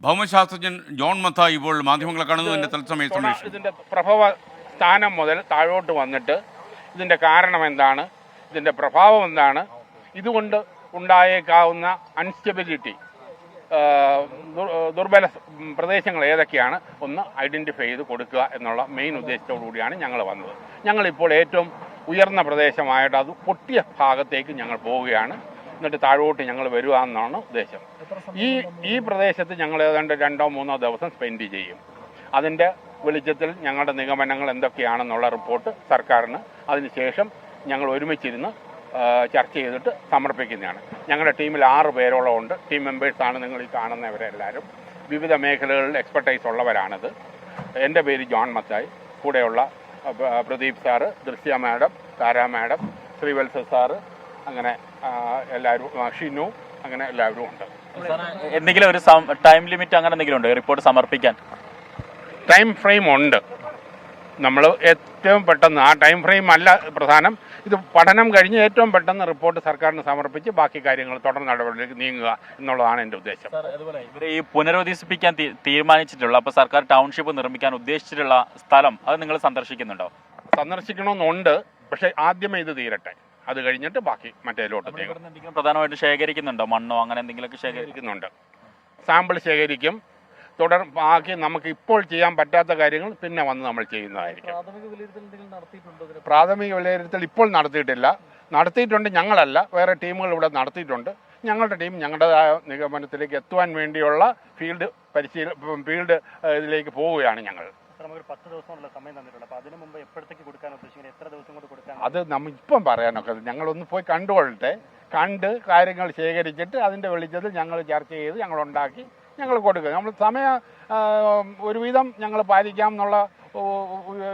ഭൗമശാസ്ത്രജ്ഞൻ John Mathai ഇപ്പോൾ മാധ്യമങ്ങളെ കാണുന്നതിൻ്റെ തത്സമയ സംപ്രേഷണം. ഇതിൻ്റെ പ്രഭവ സ്ഥാനം മുതൽ താഴോട്ട് വന്നിട്ട് ഇതിൻ്റെ കാരണം എന്താണ്, ഇതിൻ്റെ പ്രഭാവം എന്താണ്, ഇതുകൊണ്ട് ഉണ്ടായേക്കാവുന്ന അൺസ്റ്റെബിലിറ്റി, ദുർബല പ്രദേശങ്ങൾ ഏതൊക്കെയാണ് ഒന്ന് ഐഡൻറ്റിഫൈ ചെയ്ത് കൊടുക്കുക എന്നുള്ള മെയിൻ ഉദ്ദേശത്തോടു കൂടിയാണ് ഞങ്ങൾ വന്നത്. ഞങ്ങളിപ്പോൾ ഏറ്റവും ഉയർന്ന പ്രദേശമായിട്ട് അത് പൊട്ടിയ ഭാഗത്തേക്ക് ഞങ്ങൾ പോവുകയാണ്. എന്നിട്ട് താഴോട്ട് ഞങ്ങൾ വരിക എന്നാണ് ഉദ്ദേശം. ഈ പ്രദേശത്ത് ഞങ്ങൾ ഏതാണ്ട് 2-3 ദിവസം സ്പെൻഡ് ചെയ്യും. അതിൻ്റെ വെളിച്ചത്തിൽ ഞങ്ങളുടെ നിഗമനങ്ങൾ എന്തൊക്കെയാണെന്നുള്ള റിപ്പോർട്ട് സർക്കാരിന് അതിനുശേഷം ഞങ്ങൾ ഒരുമിച്ചിരുന്ന് ചർച്ച ചെയ്തിട്ട് സമർപ്പിക്കുന്നതാണ്. ഞങ്ങളുടെ ടീമിൽ 6 പേരോളം ഉണ്ട്. ടീം മെമ്പേഴ്സാണ് നിങ്ങൾ ഈ കാണുന്നവരെല്ലാവരും. വിവിധ മേഖലകളിൽ എക്സ്പെർട്ടൈസ് ഉള്ളവരാണിത്. എൻ്റെ പേര് ജോൺ മത്തായി, കൂടെയുള്ള പ്രദീപ് സാറ്, ദൃശ്യ മാഡം, താര മാഡം, ശ്രീവത്സ സാറ്, അങ്ങനെ എല്ലാവരും, ഷിനു, അങ്ങനെ എല്ലാവരും ഉണ്ട്. എന്തെങ്കിലും ഒരു ടൈം ലിമിറ്റ് അങ്ങനെ എന്തെങ്കിലും ഉണ്ടോ റിപ്പോർട്ട് സമർപ്പിക്കാൻ? ടൈം ഫ്രെയിം ഉണ്ട്. നമ്മൾ ഏറ്റവും പെട്ടെന്ന്, ആ ടൈം ഫ്രെയിം അല്ല പ്രധാനം, ഇത് പഠനം കഴിഞ്ഞ് ഏറ്റവും പെട്ടെന്ന് റിപ്പോർട്ട് സർക്കാരിന് സമർപ്പിച്ച് ബാക്കി കാര്യങ്ങൾ തുടർ നടപടിയിലേക്ക് നീങ്ങുക എന്നുള്ളതാണ് എൻ്റെ ഉദ്ദേശം. അതുപോലെ ഇവരെ ഈ പുനരധിവസിപ്പിക്കാൻ തീരുമാനിച്ചിട്ടുള്ള, അപ്പോൾ സർക്കാർ ടൗൺഷിപ്പ് നിർമ്മിക്കാൻ ഉദ്ദേശിച്ചിട്ടുള്ള സ്ഥലം അത് നിങ്ങൾ സന്ദർശിക്കുന്നുണ്ടോ? സന്ദർശിക്കണമെന്നുണ്ട്, പക്ഷേ ആദ്യമേ ഇത് തീരട്ടെ, അത് കഴിഞ്ഞിട്ട് ബാക്കി മറ്റേലോട്ട് എന്തെങ്കിലും പ്രധാനമായിട്ട് ശേഖരിക്കുന്നുണ്ടോ? മണ്ണോ അങ്ങനെ എന്തെങ്കിലുമൊക്കെ ശേഖരിക്കുന്നുണ്ട്. സാമ്പിൾ ശേഖരിക്കും. ബാക്കി നമുക്ക് ഇപ്പോൾ ചെയ്യാൻ പറ്റാത്ത കാര്യങ്ങൾ പിന്നെ വന്ന് നമ്മൾ ചെയ്യുന്നതായിരിക്കും. പ്രാഥമിക വിലയിരുത്തൽ ഇപ്പോൾ നടത്തിയിട്ടില്ല. നടത്തിയിട്ടുണ്ട്, ഞങ്ങളല്ല, വേറെ ടീമുകൾ ഇവിടെ നടത്തിയിട്ടുണ്ട്. ഞങ്ങളുടെ ടീം ഞങ്ങളുടേതായ നിഗമനത്തിലേക്ക് എത്തുവാൻ വേണ്ടിയുള്ള ഫീൽഡ് ഇതിലേക്ക് പോവുകയാണ് ഞങ്ങൾ. അത് നമ്മൾ ഇപ്പം പറയാനൊക്കെ, ഞങ്ങളൊന്ന് പോയി കണ്ടുകൊള്ളട്ടെ. കണ്ട് കാര്യങ്ങൾ ശേഖരിച്ചിട്ട് അതിൻ്റെ വെളിച്ചത്തിൽ ഞങ്ങൾ ചർച്ച ചെയ്ത് ഞങ്ങളുണ്ടാക്കി ഞങ്ങൾ കൊടുക്കുക. നമ്മൾ ഒരുവിധം ഞങ്ങൾ പാലിക്കാം എന്നുള്ള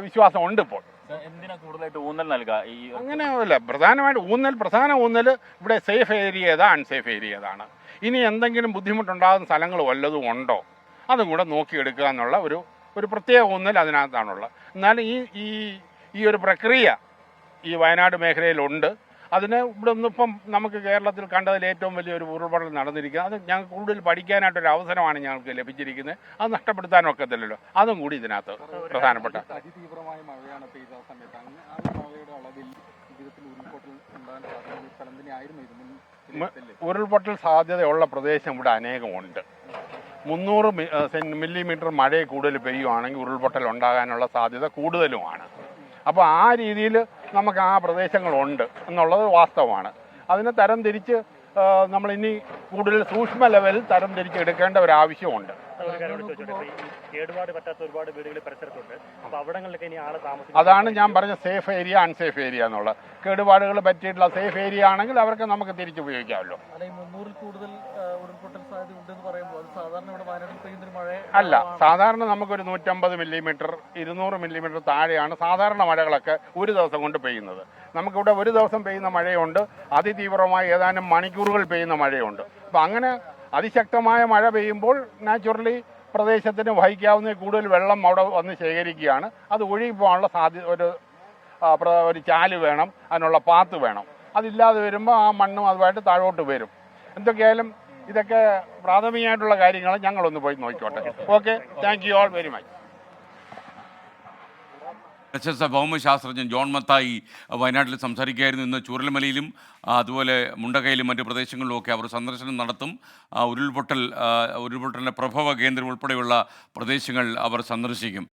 വിശ്വാസമുണ്ട് ഇപ്പോൾ. എന്തിനാ കൂടുതലായിട്ട് ഊന്നൽ നൽകുക? അങ്ങനെയല്ല, പ്രധാന ഊന്നൽ ഇവിടെ സേഫ് ഏരിയ ഏതാ, അൺസേഫ് ഏരിയ ഏതാണ്, ഇനി എന്തെങ്കിലും ബുദ്ധിമുട്ടുണ്ടാകുന്ന സ്ഥലങ്ങൾ വല്ലതും ഉണ്ടോ, അതും കൂടെ നോക്കിയെടുക്കുക എന്നുള്ള ഒരു പ്രത്യേക ഊന്നൽ അതിനകത്താണുള്ളത്. എന്നാലും ഈ ഒരു പ്രക്രിയ ഈ വയനാട് മേഖലയിലുണ്ട്. അതിന് ഇവിടെ ഒന്നിപ്പം നമുക്ക് കേരളത്തിൽ കണ്ടതിൽ ഏറ്റവും വലിയൊരു ഉരുൾപൊട്ടൽ നടന്നിരിക്കുന്നത്. അത് ഞങ്ങൾക്ക് കൂടുതൽ പഠിക്കാനായിട്ടൊരു അവസരമാണ് ഞങ്ങൾക്ക് ലഭിച്ചിരിക്കുന്നത്. അത് നഷ്ടപ്പെടുത്താനൊക്കത്തില്ലല്ലോ. അതും കൂടി ഇതിനകത്ത് പ്രധാനപ്പെട്ട. അതിതീവ്രമായ മഴയാണ് പെയ്ത സമയത്ത് ആ മഴയുടെ അളവിൽ ജീവിതത്തിൽ ഉരുൾപൊട്ടൽ ഉണ്ടാകാൻ സാധ്യതയായിരുന്നു. ഉരുൾപൊട്ടൽ സാധ്യതയുള്ള പ്രദേശം ഇവിടെ അനേകമുണ്ട്. 300 മില്ലിമീറ്റർ മഴ കൂടുതൽ പെയ്യുവാണെങ്കിൽ ഉരുൾപൊട്ടൽ ഉണ്ടാകാനുള്ള സാധ്യത കൂടുതലുമാണ്. അപ്പോൾ ആ രീതിയിൽ നമുക്ക് ആ പ്രദേശങ്ങളുണ്ട് എന്നുള്ളത് വാസ്തവമാണ്. അതിനെ തരംതിരിച്ച് നമ്മളിനി കൂടുതൽ സൂക്ഷ്മ ലെവലിൽ തരംതിരിച്ച് എടുക്കേണ്ട ഒരു ആവശ്യമുണ്ട്. അതാണ് ഞാൻ പറഞ്ഞ സേഫ് ഏരിയ, അൺസേഫ് ഏരിയ എന്നുള്ളത്. കേടുപാടുകൾ പറ്റിയിട്ടുള്ള സേഫ് ഏരിയ ആണെങ്കിൽ അവർക്ക് നമുക്ക് തിരിച്ചുപയോഗിക്കാമല്ലോ. അല്ല, സാധാരണ നമുക്കൊരു 150 മില്ലിമീറ്റർ 200 മില്ലിമീറ്റർ താഴെയാണ് സാധാരണ മഴകളൊക്കെ ഒരു ദിവസം കൊണ്ട് പെയ്യുന്നത്. നമുക്കിവിടെ ഒരു ദിവസം പെയ്യുന്ന മഴയുണ്ട്, അതിതീവ്രമായി ഏതാനും മണിക്കൂറുകൾ പെയ്യുന്ന മഴയുണ്ട്. അപ്പം അങ്ങനെ അതിശക്തമായ മഴ പെയ്യുമ്പോൾ നാച്ചുറലി പ്രദേശത്തിന് വഹിക്കാവുന്ന കൂടുതൽ വെള്ളം അവിടെ വന്ന് ശേഖരിക്കുകയാണ്. അത് ഒഴുകി പോകാനുള്ള സാധ്യത, ഒരു ചാല് വേണം, അതിനുള്ള പാത്ത് വേണം. അതില്ലാതെ വരുമ്പോൾ ആ മണ്ണും അതുമായിട്ട് താഴോട്ട് വരും. എന്തൊക്കെയായാലും ഇതൊക്കെ പ്രാഥമികമായിട്ടുള്ള കാര്യങ്ങൾ ഞങ്ങളൊന്ന് പോയി നോക്കിക്കോട്ടെ. Okay, thank you all very much. പ്രശസ്ത ഭൗമശാസ്ത്രജ്ഞൻ ജോൺ മത്തായി വയനാട്ടിൽ സംസാരിക്കുകയായിരുന്നു. ഇന്ന് ചൂരൽമലയിലും അതുപോലെ മുണ്ടക്കയിലും മറ്റ് പ്രദേശങ്ങളിലുമൊക്കെ അവർ സന്ദർശനം നടത്തും. ഉരുൾപൊട്ടലിൻ്റെ പ്രഭവ കേന്ദ്രം ഉൾപ്പെടെയുള്ള പ്രദേശങ്ങൾ അവർ സന്ദർശിക്കും.